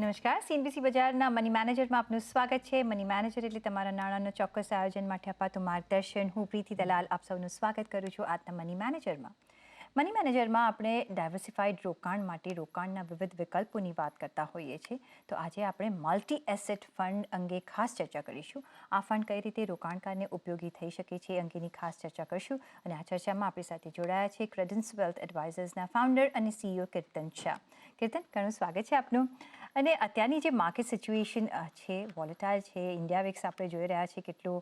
નમસ્કાર. સીએનબીસી બજારના મની મેનેજરમાં આપનું સ્વાગત છે. મની મેનેજર એટલે તમારા નાણાંનો ચોક્કસ આયોજન માટે અપાતું માર્ગદર્શન. હું પ્રીતિ દલાલ આપ સૌનું સ્વાગત કરું છું આજના મની મેનેજરમાં. મની મેનેજરમાં આપણે ડાયવર્સિફાઈડ રોકાણ માટે રોકાણના વિવિધ વિકલ્પોની વાત કરતા હોઈએ છીએ. તો આજે આપણે મલ્ટી એસેટ ફંડ અંગે ખાસ ચર્ચા કરીશું. આ ફંડ કઈ રીતે રોકાણકારને ઉપયોગી થઈ શકે છે અંગેની ખાસ ચર્ચા કરીશું. અને આ ચર્ચામાં આપણી સાથે જોડાયા છે ક્રેડન્સ વેલ્થ એડવાઇઝર્સના ફાઉન્ડર અને સીઈઓ કીર્તન શાહ. કીર્તન, ઘણું સ્વાગત છે આપનું. અને અત્યારની જે માર્કેટ સિચ્યુએશન છે, વોલેટાઇલ છે, ઇન્ડિયા વિક્સ આપણે જોઈ રહ્યા છીએ કેટલું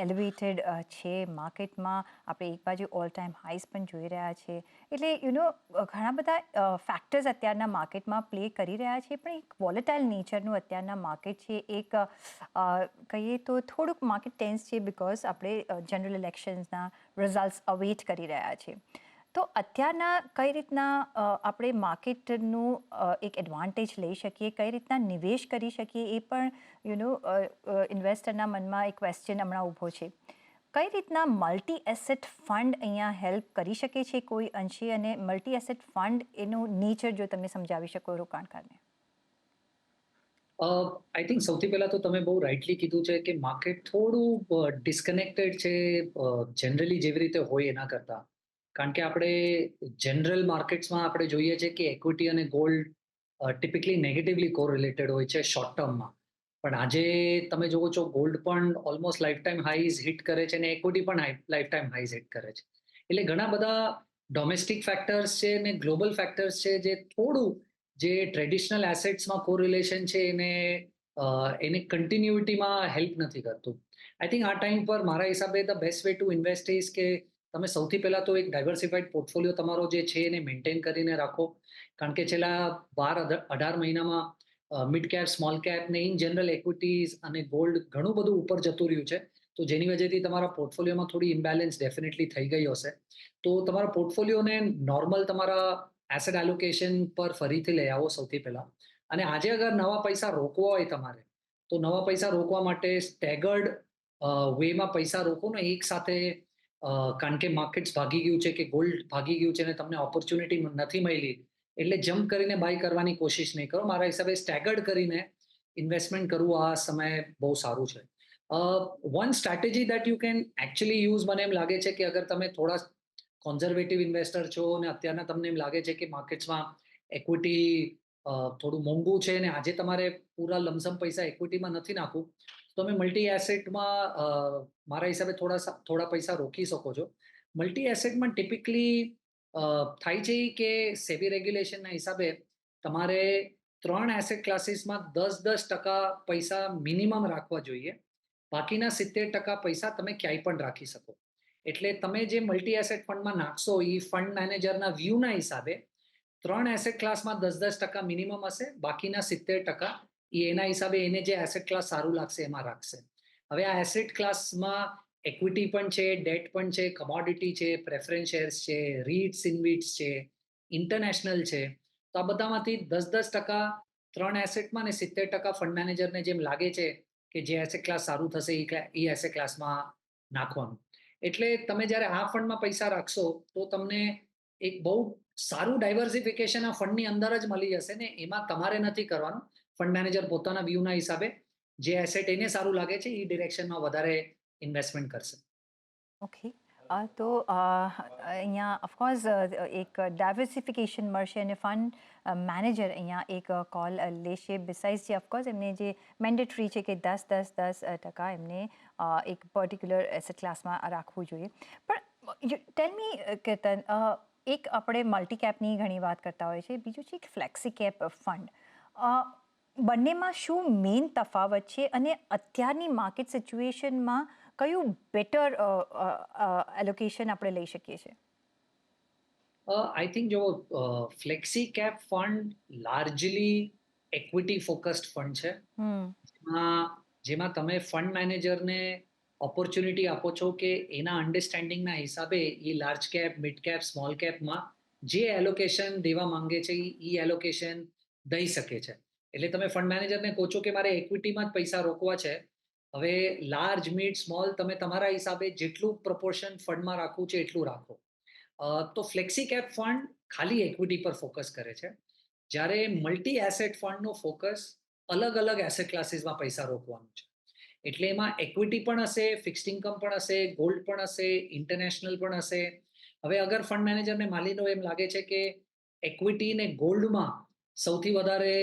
એલિવેટેડ છે માર્કેટમાં. આપણે એક બાજુ ઓલ ટાઈમ હાઈસ પણ જોઈ રહ્યા છે. એટલે ઘણા બધા ફેક્ટર્સ અત્યારના માર્કેટમાં પ્લે કરી રહ્યા છે. પણ એક વોલેટાઇલ નેચરનું અત્યારના માર્કેટ છે. એક કહીએ તો થોડુંક માર્કેટ ટેન્સ છે બિકોઝ આપણે જનરલ ઇલેક્શન્સના રિઝલ્ટ્સ અવેઇટ કરી રહ્યા છીએ. તો અત્યારના કઈ રીતના આપણે માર્કેટનું એક એડવાન્ટેજ લઈ શકીએ, કઈ રીતના નિવેશ કરી શકીએ, એ પણ ઇન્વેસ્ટરના મનમાં એક ક્વેશ્ચન હમણાં ઊભો છે. કઈ રીતના મલ્ટી એસેટ ફંડ અહીંયા હેલ્પ કરી શકે છે કોઈ અંશે, અને મલ્ટી એસેટ ફંડ એનું નેચર જો તમે સમજાવી શકો રોકાણકારને. આઈ થિંક સૌથી પહેલા તો તમે બહુ રાઇટલી કીધું છે કે માર્કેટ થોડું ડિસ્કનેક્ટેડ છે જનરલી જેવી રીતે હોય એના કરતાં. કારણ કે આપણે જનરલ માર્કેટ્સમાં આપણે જોઈએ છે કે ઇક્વિટી અને ગોલ્ડ ટિપિકલી નેગેટિવલી કોરિલેટેડ હોય છે શોર્ટ ટર્મમાં. પણ આજે તમે જુઓ છો ગોલ્ડ પણ ઓલમોસ્ટ લાઈફ ટાઈમ હાઈઝ હિટ કરે છે અને ઇક્વિટી પણ લાઈફ ટાઈમ હાઈઝ હિટ કરે છે. એટલે ઘણા બધા ડોમેસ્ટિક ફેક્ટર્સ છે અને ગ્લોબલ ફેક્ટર્સ છે જે થોડું જે ટ્રેડિશનલ એસેટ્સમાં કોરિલેશન છે એને કન્ટિન્યુટીમાં હેલ્પ નથી કરતું. આઈ થિંક આ ટાઈમ પર મારા હિસાબે the best way to invest is કે તમે સૌથી પહેલા તો એક ડાયવર્સિફાઈડ પોર્ટફોલિયો તમારો જે છે એને મેન્ટેન કરીને રાખો. કારણ કે છેલ્લા 12-18 મહિનામાં મિડ કેપ, સ્મોલ કેપ ને ઇન જનરલ ઇક્વિટીઝ અને ગોલ્ડ ઘણું બધું ઉપર જતું રહ્યું છે. તો જેની વજહથી તમારા પોર્ટફોલિયોમાં થોડી ઇમ્બેલેન્સ ડેફિનેટલી થઈ ગઈ હશે. તો તમારા પોર્ટફોલિયોને નોર્મલ તમારા એસેટ એલોકેશન પર ફરીથી લઈ આવો સૌથી પહેલા. અને આજે અગર નવા પૈસા રોકવા હોય તમારે, તો નવા પૈસા રોકવા માટે સ્ટેગર્ડ વેમાં પૈસા રોકો ને એક સાથે. કારણ કે માર્કેટ્સ ભાગી ગયું છે કે ગોલ્ડ ભાગી ગયું છે અને તમને ઓપોર્ચ્યુનિટી નથી મળી, એટલે જમ્પ કરીને બાય કરવાની કોશિશ નહીં કરો. મારા હિસાબે સ્ટેગર્ડ કરીને ઇન્વેસ્ટમેન્ટ કરવું આ સમયે બહુ સારું છે. One strategy that you can actually use, મને એમ લાગે છે કે અગર તમે થોડા કોન્ઝર્વેટિવ ઇન્વેસ્ટર છો અને અત્યારના તમને એમ લાગે છે કે માર્કેટ્સમાં ઇક્વિટી થોડું મોંઘું છે અને આજે તમારે પૂરા લમસમ પૈસા ઇક્વિટીમાં નથી નાખવું, તો તમે મલ્ટી એસેટમાં મારા હિસાબે થોડા પૈસા રોકી શકો છો. મલ્ટી એસેટમાં ટિપિકલી થાય છે કે સેબી રેગ્યુલેશનના હિસાબે તમારે 3 એસેટ ક્લાસીસમાં 10% પૈસા મિનિમમ રાખવા જોઈએ. બાકીના 70% પૈસા તમે ક્યાંય પણ રાખી શકો. એટલે તમે જે મલ્ટી એસેટ ફંડમાં નાખશો એ ફંડ મેનેજરના વ્યૂના હિસાબે 3 એસેટ ક્લાસમાં 10% મિનિમમ હશે, બાકીના 70% એના હિસાબે એને જે એસેટ ક્લાસ સારું લાગશે એમાં રાખશે. હવે આ એસેટ ક્લાસમાં ઇક્વિટી પણ છે, ડેટ પણ છે, કમોડિટી છે, પ્રેફરન્સ શેર્સ છે, રીટ્સ ઇનવીટ્સ છે, ઇન્ટરનેશનલ છે. તો આ બધામાંથી 10% 3 એસેટમાં ને 70% ફંડ મેનેજરને જેમ લાગે છે કે જે એસેટ ક્લાસ સારું થશે એ એસેટ ક્લાસમાં નાખવાનું. એટલે તમે જ્યારે આ ફંડમાં પૈસા રાખશો તો તમને એક બહુ સારું ડાયવર્સિફિકેશન આ ફંડની અંદર જ મળી જશે ને એમાં તમારે નથી કરવાનું. ફંડ મેનેજર પોતાના વ્યૂના હિસાબે જે એસેટ એને સારું લાગે છે એ ડિરેક્શનમાં વધારે ઇન્વેસ્ટમેન્ટ કરશે. ઓકે. તો અહીંયા ઓફકોર્સ એક ડાયવર્સિફિકેશન મળશે અને ફંડ મેનેજર અહીંયા એક કોલ લેશે. બિસાઇડ્સ જે ઓફકોર્સ એમને જે મેન્ડેટરી છે કે 10% એમને એક પર્ટિક્યુલર એસેટ ક્લાસમાં રાખવું જોઈએ. પણ ટેલ મી કેતન, એક આપણે મલ્ટી કેપની ઘણી વાત કરતા હોય છે, બીજું છે એક ફ્લેક્સી કેપ ફંડ. બંનેમાં શું મેઇન તફાવત છે અને અત્યારની માર્કેટ સિચ્યુએશનમાં કયું બેટર એલોકેશન આપણે લઈ શકીએ છીએ? આઈ થિંક જો flexi cap fund largely equity focused fund છે. જેમાં તમે ફંડ મેનેજરને ઓપોર્ચ્યુનિટી આપો છો કે એના અન્ડરસ્ટેન્ડિંગના હિસાબે એ large cap, mid cap, small કેપમાં જે એલોકેશન દેવા માંગે છે એ એલોકેશન દઈ શકે છે. એટલે તમે ફંડ મેનેજરને કહો છો કે મારે ઇક્વિટીમાં જ પૈસા રોકવા છે. હવે લાર્જ, મિડ, સ્મોલ તમે તમારા હિસાબે જેટલું પ્રપોર્શન ફંડમાં રાખવું છે એટલું રાખો. તો ફ્લેક્સી કેપ ફંડ ખાલી ઇક્વિટી પર ફોકસ કરે છે, જ્યારે મલ્ટી એસેટ ફંડનો ફોકસ અલગ અલગ એસેટ ક્લાસીસમાં પૈસા રોકવાનું છે. એટલે એમાં ઇક્વિટી પણ હશે, ફિક્સ્ડ ઇન્કમ પણ હશે, ગોલ્ડ પણ હશે, ઇન્ટરનેશનલ પણ હશે. હવે અગર ફંડ મેનેજરને માની લો એમ લાગે છે કે ઇક્વિટી ને ગોલ્ડમાં સૌથી વધારે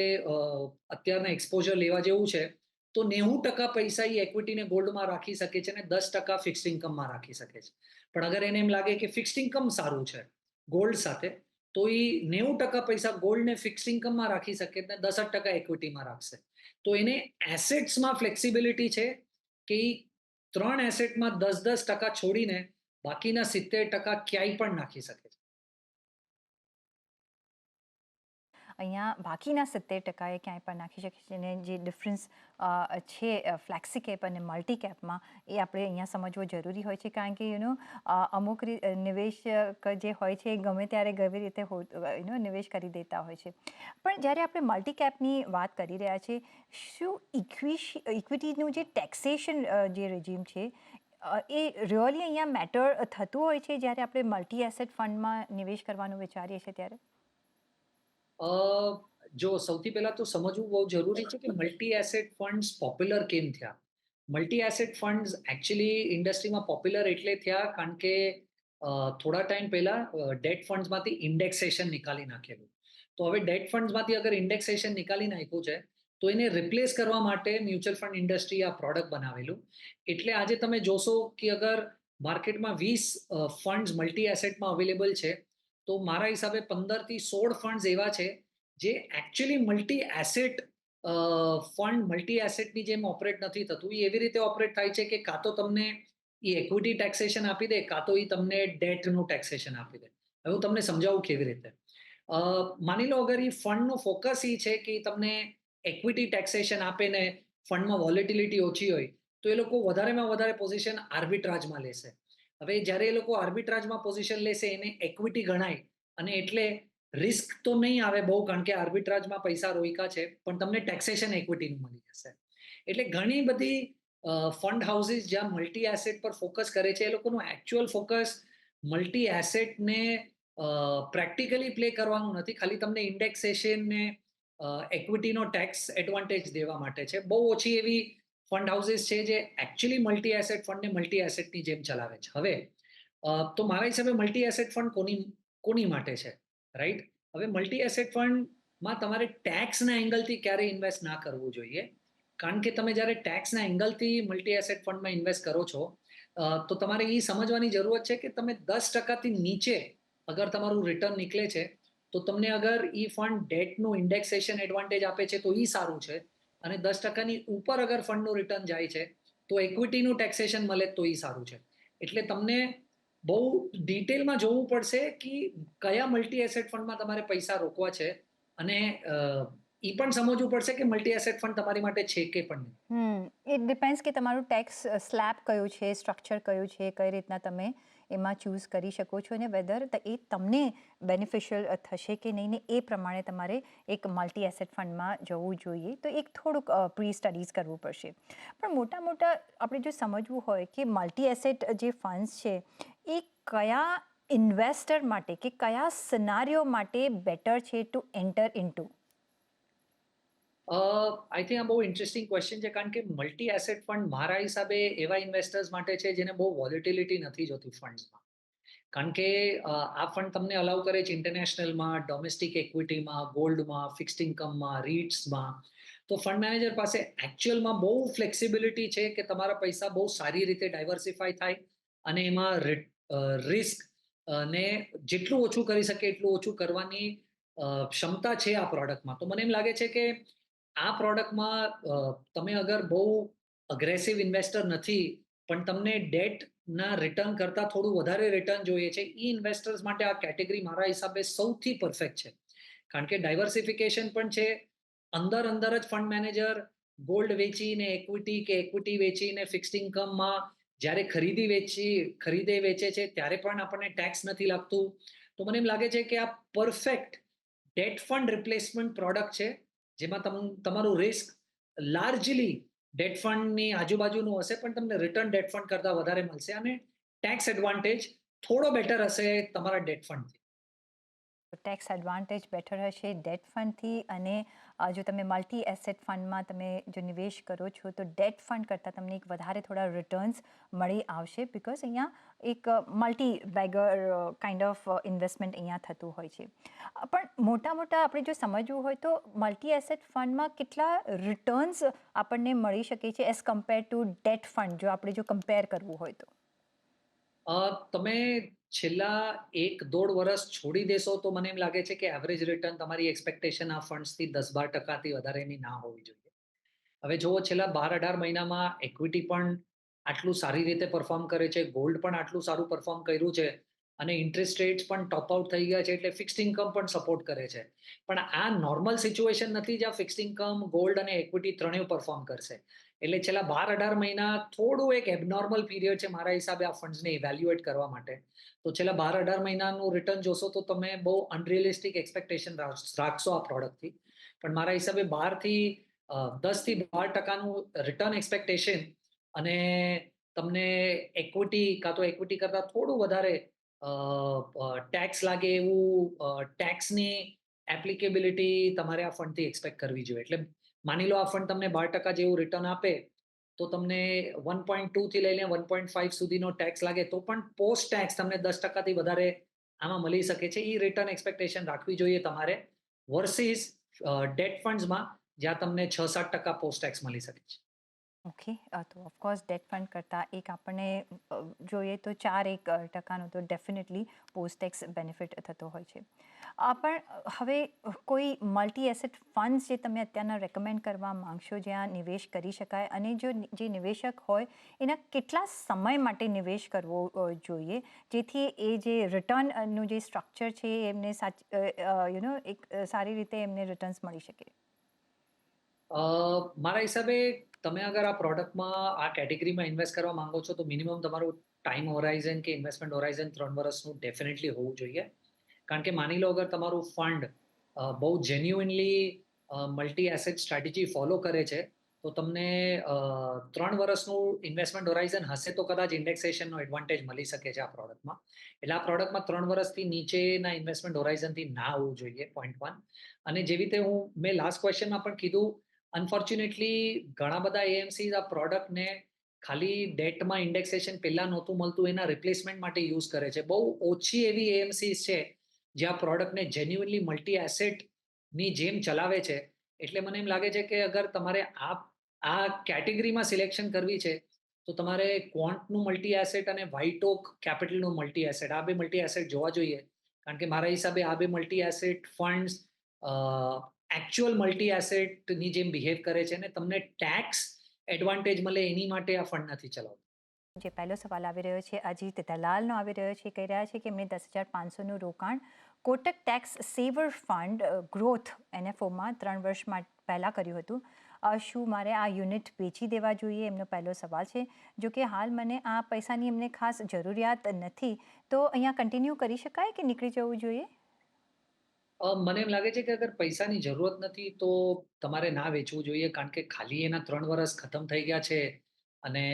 અત્યારના એક્સપોઝર લેવા જેવું છે, તો 90% પૈસા એ ઇક્વિટી ને ગોલ્ડમાં રાખી શકે છે અને 10% ફિક્સ્ડ ઇન્કમમાં રાખી શકે છે. પણ અગર એને એમ લાગે કે ફિક્સ્ડ ઇન્કમ સારું છે ગોલ્ડ સાથે, તો એ 90% પૈસા ગોલ્ડ ને ફિક્સ્ડ ઇન્કમમાં રાખી શકે ને 10% ઇક્વિટીમાં રાખશે. તો એને એસેટ્સમાં ફ્લેક્સિબિલિટી છે કે ઈ 3 એસેટમાં 10% છોડીને બાકીના 70% ક્યાંય પણ નાખી શકે છે. અહીંયા બાકીના 70% એ ક્યાંય પણ નાખી શકે છે અને જે ડિફરન્સ છે ફ્લેક્સી કેપ અને મલ્ટી કેપમાં, એ આપણે અહીંયા સમજવો જરૂરી હોય છે. કારણ કે અમુક નિવેશક જે હોય છે એ ગમે ત્યારે ગમે રીતે નિવેશ કરી દેતા હોય છે. પણ જ્યારે આપણે મલ્ટી કેપની વાત કરી રહ્યા છીએ, શું ઇક્વિટીનું જે ટેક્સેશન જે રેજીમ છે એ રિયલી અહીંયા મેટર થતું હોય છે જ્યારે આપણે મલ્ટી એસેટ ફંડમાં નિવેશ કરવાનું વિચારીએ છીએ ત્યારે? અ, જો સૌથી પહેલા તો સમજવું બહુ જરૂરી છે કે મલ્ટી એસેટ ફંડ્સ પોપ્યુલર કેમ થયા. મલ્ટી એસેટ ફંડ્સ એકચ્યુઅલી ઇન્ડસ્ટ્રીમાં પોપ્યુલર એટલે થયા કારણ કે થોડા ટાઈમ પહેલા ડેટ ફંડ્સમાંથી ઇન્ડેક્સેશન નીકાળી નાખેલું. તો હવે ડેટ ફંડ્સમાંથી અગર ઇન્ડેક્સેશન નીકાળી નાખ્યું છે, તો એને રિપ્લેસ કરવા માટે મ્યુચ્યુઅલ ફંડ ઇન્ડસ્ટ્રી આ પ્રોડક્ટ બનાવેલું. એટલે આજે તમે જોશો કે અગર માર્કેટમાં 20 ફંડ્સ મલ્ટી એસેટમાં અવેલેબલ છે, તો મારા હિસાબે 15 થી 16 ફંડ્સ એવા છે જે actually multi asset fund multi એસેટની જેમ ઓપરેટ નથી થતું. એ એવી રીતે ઓપરેટ થાય છે કે કાં તો તમને એ ઇક્વિટી ટેક્સેશન આપી દે, કાં તો એ તમને ડેટનું ટેક્સેશન આપી દે. હવે હું તમને સમજાવું કેવી રીતે. માની લો અગર એ ફંડનો ફોકસ એ છે કે તમને ઇક્વિટી ટેક્સેશન આપે ને ફંડમાં વોલેટિલિટી ઓછી હોય, તો એ લોકો વધારેમાં વધારે પોઝિશન આર્બિટ્રાજમાં લેશે. હવે જ્યારે એ લોકો આર્બિટ્રાજમાં પોઝિશન લેશે એને ઇક્વિટી ગણાય, અને એટલે રિસ્ક તો નહીં આવે બહુ કારણ કે આર્બિટ્રાજમાં પૈસા રોક્યા છે, પણ તમને ટેક્સેશન ઇક્વિટીનું મળી જશે. એટલે ઘણી બધી ફંડ હાઉસીસ જ્યાં મલ્ટી એસેટ પર ફોકસ કરે છે, એ લોકોનું એકચ્યુઅલ ફોકસ મલ્ટી એસેટને પ્રેક્ટિકલી પ્લે કરવાનું નથી, ખાલી તમને ઇન્ડેક્સેશન ને ઇક્વિટીનો ટેક્સ એડવાન્ટેજ દેવા માટે છે. બહુ ઓછી એવી ફંડ હાઉસીસ છે જે એકચ્યુઅલી મલ્ટી એસેટ ફંડને મલ્ટી એસેટની જેમ ચલાવે છે. હવે તો મારા હિસાબે મલ્ટી એસેટ ફંડ કોની માટે છે, રાઈટ? હવે મલ્ટી એસેટ ફંડમાં તમારે ટેક્સના એંગલથી ક્યારેય ઇન્વેસ્ટ ના કરવું જોઈએ. કારણ કે તમે જ્યારે ટેક્સના એંગલથી મલ્ટી એસેટ ફંડમાં ઇન્વેસ્ટ કરો છો, તો તમારે એ સમજવાની જરૂરત છે કે તમે 10%થી નીચે અગર તમારું રિટર્ન નીકળે છે, તો તમને અગર એ ફંડ ડેટનું ઇન્ડેક્સેશન એડવાન્ટેજ આપે છે તો એ સારું છે, અને 10%ની ઉપર અગર ફંડનું રિટર્ન જાય છે તો ઇક્વિટીનું ટેક્સેશન મળે તો એ સારું છે. એટલે તમને બહુ ડિટેલમાં જોવું પડશે કે કયા મલ્ટી એસેટ ફંડમાં તમારે પૈસા રોકવા છે, અને એ પણ સમજવું પડશે કે મલ્ટી એસેટ ફંડ તમારી માટે છે કે પણ નહીં. ઇટ ડિપેન્ડ્સ કે તમારું ટેક્સ સ્લેબ કયું છે, સ્ટ્રક્ચર કયું છે, કઈ રીતના તમે એમાં ચૂઝ કરી શકો છો અને વેધર એ તમને બેનિફિશિયલ થશે કે નહીં ને એ પ્રમાણે તમારે એક મલ્ટી એસેટ ફંડમાં જવું જોઈએ. તો એક થોડુંક પ્રી સ્ટડીઝ કરવું પડશે. પણ મોટા આપણે જો સમજવું હોય કે મલ્ટી એસેટ જે ફંડ્સ છે એ કયા ઇન્વેસ્ટર માટે કે કયા સિનારીઓ માટે બેટર છે two enter into? I think આ બહુ ઇન્ટરેસ્ટિંગ ક્વેશ્ચન છે કારણ કે મલ્ટી એસેટ ફંડ મારા હિસાબે એવા ઇન્વેસ્ટર્સ માટે છે જેને બહુ વોલેટિલિટી નથી જોતી ફંડ્સમાં. કારણ કે આ ફંડ તમને અલાઉ કરે છે ઇન્ટરનેશનલમાં, ડોમેસ્ટિક ઇક્વિટીમાં, ગોલ્ડમાં, ફિક્સ્ડ ઇન્કમમાં, રીટ્સમાં. તો ફંડ મેનેજર પાસે એકચ્યુઅલમાં બહુ ફ્લેક્સિબિલિટી છે કે તમારા પૈસા બહુ સારી રીતે ડાયવર્સિફાય થાય અને એમાં રિસ્ક ને જેટલું ઓછું કરી શકે એટલું ઓછું કરવાની ક્ષમતા છે આ પ્રોડક્ટમાં. તો મને એમ લાગે છે કે આ પ્રોડક્ટમાં તમે અગર બહુ અગ્રેસિવ ઇન્વેસ્ટર નથી, પણ તમને ડેટના રિટર્ન કરતાં થોડું વધારે રિટર્ન જોઈએ છે, એ ઇન્વેસ્ટર્સ માટે આ કેટેગરી મારા હિસાબે સૌથી પરફેક્ટ છે. કારણ કે ડાયવર્સિફિકેશન પણ છે, અંદર જ ફંડ મેનેજર ગોલ્ડ વેચીને ઇક્વિટી કે ઇક્વિટી વેચીને ફિક્સ્ડ ઇન્કમમાં જ્યારે ખરીદે વેચે છે ત્યારે પણ આપણને ટેક્સ નથી લાગતું. તો મને એમ લાગે છે કે આ perfect date fund replacement product છે, જેમાં તમારું રિસ્ક લાર્જલી ડેટ ફંડની આજુબાજુનું હશે, પણ તમને રિટર્ન ડેટ ફંડ કરતાં વધારે મળશે અને ટેક્સ એડવાન્ટેજ થોડો બેટર હશે તમારા ડેટ ફંડથી. ટેક્સ એડવાન્ટેજ બેટર હશે ડેટ ફંડથી, અને જો તમે મલ્ટી એસેટ ફંડમાં તમે જો નિવેશ કરો છો તો ડેટ ફંડ કરતાં તમને એક વધારે થોડા રિટર્ન્સ મળી આવશે, બિકોઝ અહીંયા એક multi beggar kind of investment અહીંયા થતું હોય છે. પણ મોટા મોટા આપણે જો સમજવું હોય તો મલ્ટી એસેટ ફંડમાં કેટલા રિટર્ન્સ આપણને મળી શકે છે as compare to date fund, જો આપણે જો કમ્પેર કરવું હોય તો? તમે છેલ્લા 1-1.5 વર્ષ છોડી દેશો તો મને એમ લાગે છે કે એવરેજ રિટર્ન તમારી એક્સપેક્ટેશન આ ફંડ્સથી 10-12% વધારેની ના હોવી જોઈએ. હવે જુઓ, છેલ્લા 12-18 મહિનામાં ઇક્વિટી પણ આટલું સારી રીતે પરફોર્મ કરે છે, ગોલ્ડ પણ આટલું સારું પરફોર્મ કર્યું છે, અને ઇન્ટરેસ્ટ રેટ્સ પણ ટોપ આઉટ થઈ ગયા છે, એટલે ફિક્સ્ડ ઇન્કમ પણ સપોર્ટ કરે છે. પણ આ નોર્મલ સિચ્યુએશન નથી જ્યાં ફિક્સ્ડ ઇન્કમ, ગોલ્ડ અને ઇક્વિટી ત્રણેય પરફોર્મ કરશે. એટલે છેલ્લા 12-18 મહિના થોડું એક એબનોર્મલ પીરિયડ છે મારા હિસાબે આ ફંડ્સને ઇવેલ્યુએટ કરવા માટે. તો છેલ્લા 12-18 મહિનાનું રિટર્ન જોશો તો તમે બહુ અનરિયલિસ્ટિક એક્સપેક્ટેશન રાખશો આ પ્રોડક્ટથી. પણ મારા હિસાબે 10-12% રિટર્ન એક્સપેક્ટેશન, અને તમને ઇક્વિટી કાં તો ઇક્વિટી કરતાં થોડું વધારે ટેક્સ લાગે એવું ટેક્સની એપ્લિકેબિલિટી તમારે આ ફંડથી એક્સપેક્ટ કરવી જોઈએ. એટલે માની લો આ ફંડ તમને 12% જેવું રિટર્ન આપે, તો તમને 1.2 થી લઈને 1.5 સુધીનો ટેક્સ લાગે તો પણ પોસ્ટ ટેક્સ તમને 10%થી વધારે આમાં મળી શકે છે. એ રિટર્ન એક્સપેક્ટેશન રાખવી જોઈએ તમારે, વર્સિસ ડેટ ફંડ્સમાં જ્યાં તમને 6-7% પોસ્ટ ટેક્સ મળી શકે છે. ઓકે, તો ઓફકોર્સ ડેટ ફંડ કરતાં એક આપણને જોઈએ તો 4-1% તો ડેફિનેટલી પોસ્ટ ટેક્સ બેનિફિટ થતો હોય છે. પણ હવે કોઈ મલ્ટી એસેટ ફંડ્સ જે તમે અત્યારના રેકમેન્ડ કરવા માંગશો જ્યાં નિવેશ કરી શકાય, અને જે નિવેશક હોય એના કેટલા સમય માટે નિવેશ કરવો જોઈએ, જેથી એ જે રિટર્નનું જે સ્ટ્રક્ચર છે એમને એક સારી રીતે એમને રિટર્ન્સ મળી શકે? મારા હિસાબે તમે અગર આ પ્રોડક્ટમાં આ કેટેગરીમાં ઇન્વેસ્ટ કરવા માંગો છો તો મિનિમમ તમારું ટાઈમ હોરાઇઝન કે ઇન્વેસ્ટમેન્ટ હોરાઇઝન 3 વર્ષનું ડેફિનેટલી હોવું જોઈએ. કારણ કે માની લો અગર તમારું ફંડ બહુ genuinely multi asset strategy follow કરે છે, તો તમને 3 વર્ષનું ઇન્વેસ્ટમેન્ટ હોરાઇઝન હશે તો કદાચ ઇન્ડેક્સેશનનો એડવાન્ટેજ મળી શકે છે આ પ્રોડક્ટમાં. એટલે આ પ્રોડક્ટમાં 3 વર્ષથી નીચેના ઇન્વેસ્ટમેન્ટ હોરાઇઝનથી ના હોવું જોઈએ, પોઈન્ટ 1. અને જેવી રીતે મેં લાસ્ટ ક્વેશ્ચનમાં પણ કીધું, અનફોર્ચ્યુનેટલી ઘણા બધા એએમસીઝ આ પ્રોડક્ટને ખાલી ડેટમાં ઇન્ડેક્સેશન પહેલા નહોતું મળતું એના રિપ્લેસમેન્ટ માટે યુઝ કરે છે. બહુ ઓછી એવી એએમસીઝ છે જે આ પ્રોડક્ટને જેન્યુઇનલી મલ્ટી એસેટની જેમ ચલાવે છે. એટલે મને એમ લાગે છે કે અગર તમારે આ કેટેગરીમાં સિલેક્શન કરવી છે તો તમારે ક્વોન્ટનું મલ્ટી એસેટ અને વ્હાઇટ ઓક કેપિટલનું મલ્ટી એસેટ, આ બે મલ્ટી એસેટ જોવા જોઈએ. કારણ કે મારા હિસાબે આ બે multi asset funds actual multi એસેટની જેમ બિહેવ કરે છે, અને તમને ટેક્સ એડવાન્ટેજ મળે એની માટે આ ફંડ નથી ચલાવતું. જે પહેલો સવાલ આવી રહ્યો છે અજીત દલાલનો આવી રહ્યો છે, કહી રહ્યા છે કે એમણે 10,500નું રોકાણ કોટક ટેક્સ સેવર ફંડ ગ્રોથ એનએફઓમાં 3 વર્ષ પહેલાં કર્યું હતું. શું મારે આ યુનિટ વેચી દેવા જોઈએ? એમનો પહેલો સવાલ છે. જો કે હાલ મને આ પૈસાની એમને ખાસ જરૂરિયાત નથી, તો અહીંયા કન્ટિન્યુ કરી શકાય કે નીકળી જવું જોઈએ? મને એમ લાગે છે કે અગર પૈસાની જરૂરત નથી તો તમારે ના વેચવું જોઈએ, કારણ કે ખાલી એના 3 વર્ષ ખતમ થઈ ગયા છે અને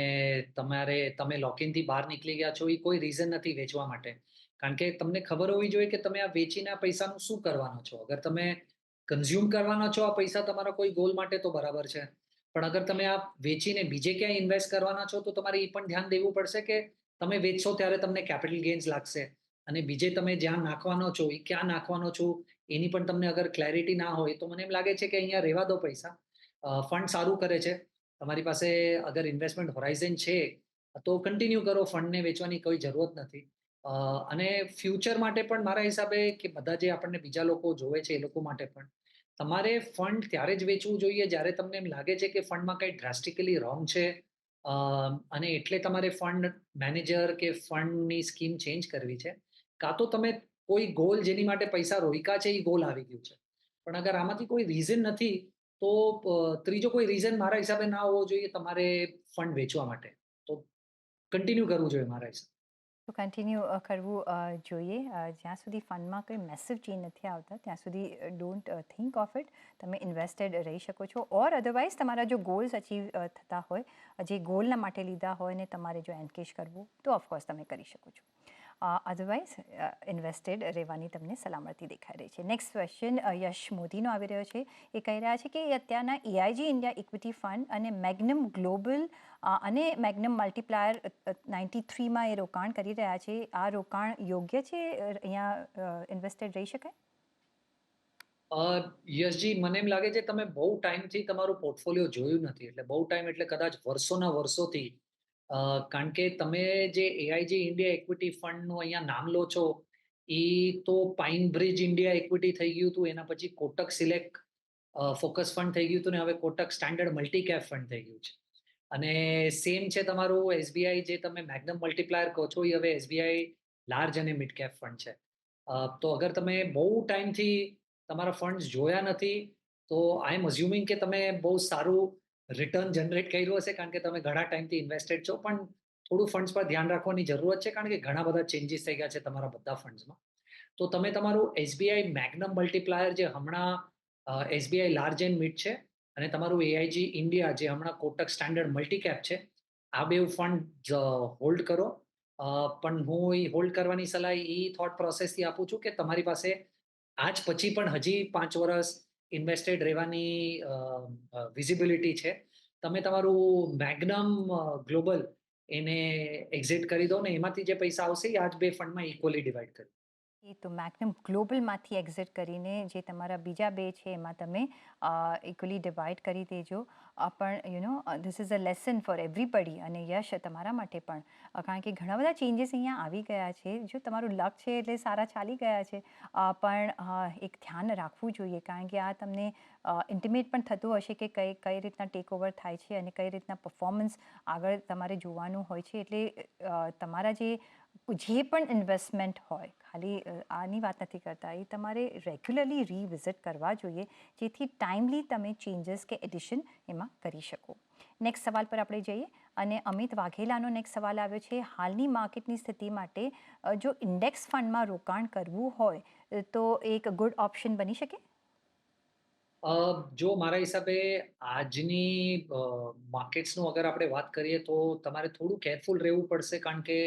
તમે લોકઇનથી બહાર નીકળી ગયા છો, એ કોઈ રીઝન નથી વેચવા માટે. કારણ કે તમને ખબર હોવી જોઈએ કે તમે આ વેચીને આ પૈસાનું શું કરવાનો છો. અગર તમે કન્ઝ્યુમ કરવાના છો આ પૈસા તમારા કોઈ ગોલ માટે તો બરાબર છે, પણ અગર તમે આ વેચીને બીજે ક્યાંય ઇન્વેસ્ટ કરવાના છો તો તમારે એ પણ ધ્યાન દેવું પડશે કે તમે વેચશો ત્યારે તમને કેપિટલ ગેઇન્સ લાગશે, અને બીજે તમે જ્યાં નાખવાનો છો એ ક્યાં નાખવાનો છો એની પણ તમને અગર ક્લેરિટી ના હોય તો મને એમ લાગે છે કે અહીંયા રહેવા દો પૈસા. ફંડ સારું કરે છે. તમારી પાસે અગર ઇન્વેસ્ટમેન્ટ હોરાઇઝન છે તો કન્ટિન્યુ કરો, ફંડને વેચવાની કોઈ જરૂરત નથી. અને ફ્યુચર માટે પણ મારા હિસાબે કે બધા જે આપણને બીજા લોકો જોવે છે એ લોકો માટે પણ તમારે ફંડ ત્યારે જ વેચવું જોઈએ જ્યારે તમને એમ લાગે છે કે ફંડમાં કંઈ ડ્રાસ્ટિકલી રોંગ છે, અને એટલે તમારે ફંડ મેનેજર કે ફંડની સ્કીમ ચેન્જ કરવી છે. કાં તો તમે કોઈ ગોલ જેની માટે પૈસા રોક્યા છે એ ગોલ આવી ગયું છે. પણ અગર આમાંથી કોઈ રીઝન નથી તો ત્રીજો કોઈ રીઝન મારા હિસાબે ના હોવો જોઈએ તમારે ફંડ વેચવા માટે. તો કન્ટિન્યુ કરવું જોઈએ મારા હિસાબે. તો કન્ટિન્યુ કરવું જોઈએ. જ્યાં સુધી ફંડમાં કોઈ મેસિવ ચેન્જ નથી આવતા ત્યાં સુધી ડોન્ટ થિંક ઓફ ઇટ. તમે ઇન્વેસ્ટેડ રહી શકો છો. ઓર અધરવાઇઝ તમારા જો ગોલ્સ અચીવ થતા હોય, જે ગોલના માટે લીધા હોય ને તમારે જો એન્કેશ કરવું તો ઓફકોર્સ તમે કરી શકો છો. અધરવાઇઝ ઇન્વેસ્ટેડ રહેવાની તમને સલામતી દેખાઈ રહી છે. નેક્સ્ટ ક્વેશ્ચન યશ મોદીનો આવી રહ્યો છે. એ કહી રહ્યા છે કે અત્યારના એઆઈજી ઇન્ડિયા ઇક્વિટી ફંડ અને મેગ્નમ ગ્લોબલ અને મેગ્નમ મલ્ટીપ્લાયર 93માં એ રોકાણ કરી રહ્યા છે. આ રોકાણ યોગ્ય છે? અહીંયા ઇન્વેસ્ટેડ રહી શકાય? યશજી, મને એમ લાગે છે તમે બહુ ટાઈમથી તમારું પોર્ટફોલિયો જોયું નથી. એટલે બહુ ટાઈમ એટલે કદાચ વર્ષોના વર્ષોથી. કારણ કે તમે જે એઆઈજી ઇન્ડિયા ઇક્વિટી ફંડનું અહીંયા નામ લો છો, એ તો પાઇન બ્રિજ ઇન્ડિયા ઇક્વિટી થઈ ગયું હતું, એના પછી કોટક સિલેક્ટ ફોકસ ફંડ થઈ ગયું હતું, ને હવે Kotak standard multi cap fund થઈ ગયું છે. અને સેમ છે તમારું એસબીઆઈ, જે તમે મેગ્નમ મલ્ટીપ્લાયર કહો છો, એ હવે એસબીઆઈ લાર્જ અને મિડ કેપ ફંડ છે. તો અગર તમે બહુ ટાઈમથી તમારા ફંડ્સ જોયા નથી, તો આઈ એમ અઝ્યુમિંગ કે તમે બહુ સારું રિટર્ન જનરેટ કર્યું હશે, કારણ કે તમે ઘણા ટાઈમથી ઇન્વેસ્ટેડ છો. પણ થોડું ફંડ્સ પર ધ્યાન રાખવાની જરૂરત છે, કારણ કે ઘણા બધા ચેન્જીસ થઈ ગયા છે તમારા બધા ફંડ્સમાં. તો તમે તમારું એસબીઆઈ મેગ્નમ મલ્ટીપ્લાયર, જે હમણાં એસબીઆઈ લાર્જ એન્ડ મિડ છે, અને તમારું એઆઈજી ઇન્ડિયા, જે હમણાં કોટક સ્ટાન્ડર્ડ મલ્ટી કેપ છે, આ બે ફંડ હોલ્ડ કરો. પણ હું એ હોલ્ડ કરવાની સલાહ એ થોટ પ્રોસેસથી આપું છું કે તમારી પાસે આજ પછી પણ હજી 5 વર્ષ ઇન્વેસ્ટેડ રહેવાની વિઝિબિલિટી છે. તમે તમારું મેગ્નમ ગ્લોબલ એને એક્ઝિટ કરી દો, ને એમાંથી જે પૈસા આવશે એ આજ બે ફંડમાં ઇક્વલી ડિવાઈડ કરી. એ તો મેગ્નમ ગ્લોબલમાંથી એક્ઝિટ કરીને જે તમારા બીજા બે છે એમાં તમે ઇક્વલી ડિવાઈડ કરી દેજો. પણ this is a lesson four everybody, અને યશ તમારા માટે પણ, કારણ કે ઘણા બધા ચેન્જીસ અહીંયા આવી ગયા છે. જો તમારું લક છે એટલે સારા ચાલી ગયા છે, પણ એક ધ્યાન રાખવું જોઈએ, કારણ કે આ તમને ઇન્ટિમેટ પણ થતું હશે કે કઈ રીતના ટેક ઓવર થાય છે અને કઈ રીતના પરફોર્મન્સ આગળ તમારે જોવાનું હોય છે. એટલે તમારા જે પણ ઇન્વેસ્ટમેન્ટ હોય, ખાલી આની વાત નથી કરતા, એ તમારે રેગ્યુલરલી રિવિઝિટ કરવા જોઈએ, જેથી ટાઈમલી તમે ચેન્જીસ કે એડિશન એમાં કરી શકો. નેક્સ્ટ સવાલ પર આપણે જઈએ, અને અમિત વાઘેલાનો નેક્સ્ટ સવાલ આવ્યો છે. હાલની માર્કેટની સ્થિતિ માટે જો ઇન્ડેક્સ ફંડમાં રોકાણ કરવું હોય તો એક ગુડ ઓપ્શન બની શકે? જો મારા હિસાબે આજની માર્કેટ્સનું અગર આપણે વાત કરીએ, તો તમારે થોડું કેરફુલ રહેવું પડશે, કારણ કે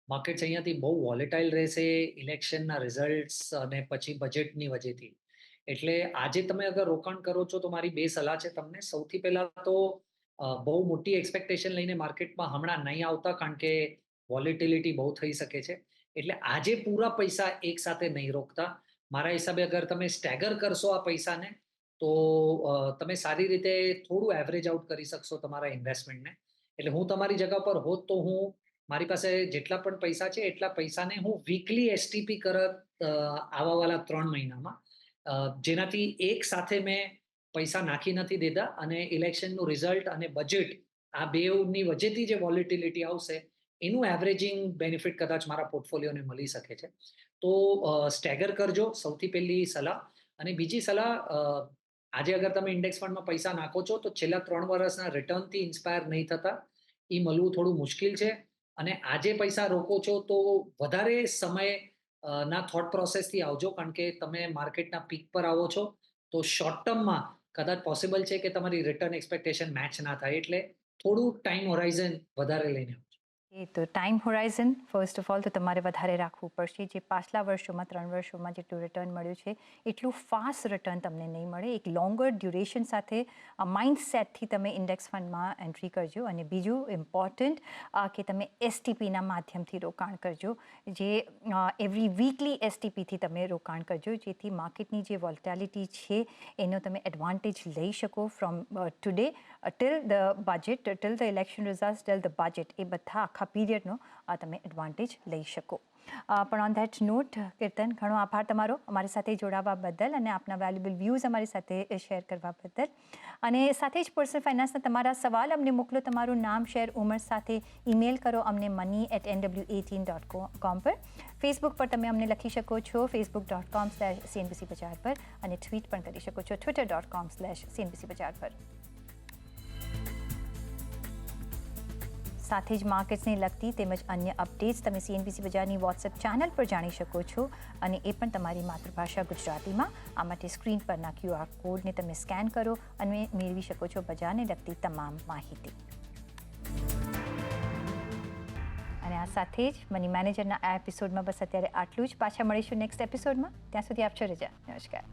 માર્કેટ્સ અહીંયાથી બહુ વોલેટાઇલ રહેશે ઇલેક્શનના રિઝલ્ટ્સ અને પછી બજેટની વજહથી. એટલે આજે તમે અગર રોકાણ કરો છો, તો મારી બે સલાહ છે તમને. સૌથી પહેલા તો બહુ મોટી એક્સપેક્ટેશન લઈને માર્કેટમાં હમણાં નહીં આવતા, કારણ કે વોલેટિલિટી બહુ થઈ શકે છે. એટલે આજે પૂરા પૈસા એક સાથે નહીં રોકતા. મારા હિસાબે અગર તમે સ્ટેગર કરશો આ પૈસાને, તો તમે સારી રીતે થોડું એવરેજ આઉટ કરી શકશો તમારા ઇન્વેસ્ટમેન્ટને. એટલે હું તમારી જગ્યા પર હોત તો હું મારી પાસે જેટલા પણ પૈસા છે એટલા પૈસાને હું વીકલી એસટીપી કરત આવાવાળા 3 મહિનામાં, જેનાથી એક સાથે મેં પૈસા નાખી નથી દેતા, અને ઇલેક્શનનું રિઝલ્ટ અને બજેટ આ બેની વચ્ચેથી જે વોલેટિલિટી આવશે એનું એવરેજિંગ બેનિફિટ કદાચ મારા પોર્ટફોલિયોને મળી શકે છે. તો સ્ટેગર કરજો, સૌથી પહેલી સલાહ. અને બીજી સલાહ, આજે અગર તમે ઇન્ડેક્સ ફંડમાં પૈસા નાખો છો, તો છેલ્લા 3 વર્ષના રિટર્નથી ઇન્સ્પાયર નહીં થતા, એ મળવું થોડું મુશ્કેલ છે. અને આજે પૈસા રોકો છો તો વધારે સમય ના થોટ પ્રોસેસથી આવજો, કારણ કે તમે માર્કેટના પીક પર આવો છો, તો શોર્ટ ટર્મમાં કદાચ પોસિબલ છે કે તમારી રિટર્ન એક્સપેક્ટેશન મેચ ના થાય. એટલે થોડું ટાઈમ હોરાઇઝન વધારે લઈને આવજો. એ તો time Horizon first of all તો તમારે વધારે રાખવું પડશે. જે પાછલા વર્ષોમાં 3 વર્ષોમાં જેટલું રિટર્ન મળ્યું છે એટલું ફાસ્ટ રિટર્ન તમને નહીં મળે. એક લોંગર ડ્યુરેશન સાથે માઇન્ડસેટથી તમે ઇન્ડેક્સ ફંડમાં એન્ટ્રી કરજો. અને બીજું ઇમ્પોર્ટન્ટ કે તમે એસટીપીના માધ્યમથી રોકાણ કરજો, જે એવરી વીકલી એસટીપીથી તમે રોકાણ કરજો, જેથી માર્કેટની જે વોલેટિલિટી છે એનો તમે એડવાન્ટેજ લઈ શકો from today till the budget, till the election result, till the budget. એ બધા આખા પીરિયડનો તમે એડવાન્ટેજ લઈ શકો. પણ ઓન ધેટ નોટ, કીર્તન, ઘણો આભાર તમારો અમારી સાથે જોડાવા બદલ અને આપના વેલ્યુબલ વ્યૂઝ અમારી સાથે શેર કરવા બદલ. અને સાથે જ પર્સનલ ફાઇનાન્સના તમારા સવાલ અમને મોકલો. તમારું નામ, શેર, ઉંમર સાથે ઈમેલ કરો અમને money@nw18.com પર. ફેસબુક પર તમે અમને લખી શકો છો, facebook.com/CNBC બજાર પર, અને ટ્વીટ પણ કરી શકો છો, twitter.com/CNBC બજાર પર. સાથે જ માર્કેટ્સને લગતી તેમજ અન્ય અપડેટ્સ તમે CNBC બજારની વોટ્સએપ ચેનલ પર જાણી શકો છો, અને એ પણ તમારી માતૃભાષા ગુજરાતીમાં. આ માટે સ્ક્રીન પરના QR કોડને તમે સ્કેન કરો અને મેળવી શકો છો બજારને લગતી તમામ માહિતી. અને આ સાથે જ મની મેનેજરના આ એપિસોડમાં બસ અત્યારે આટલું જ. પાછા મળીશું નેક્સ્ટ એપિસોડમાં. ત્યાં સુધી આપશો રજા. નમસ્કાર.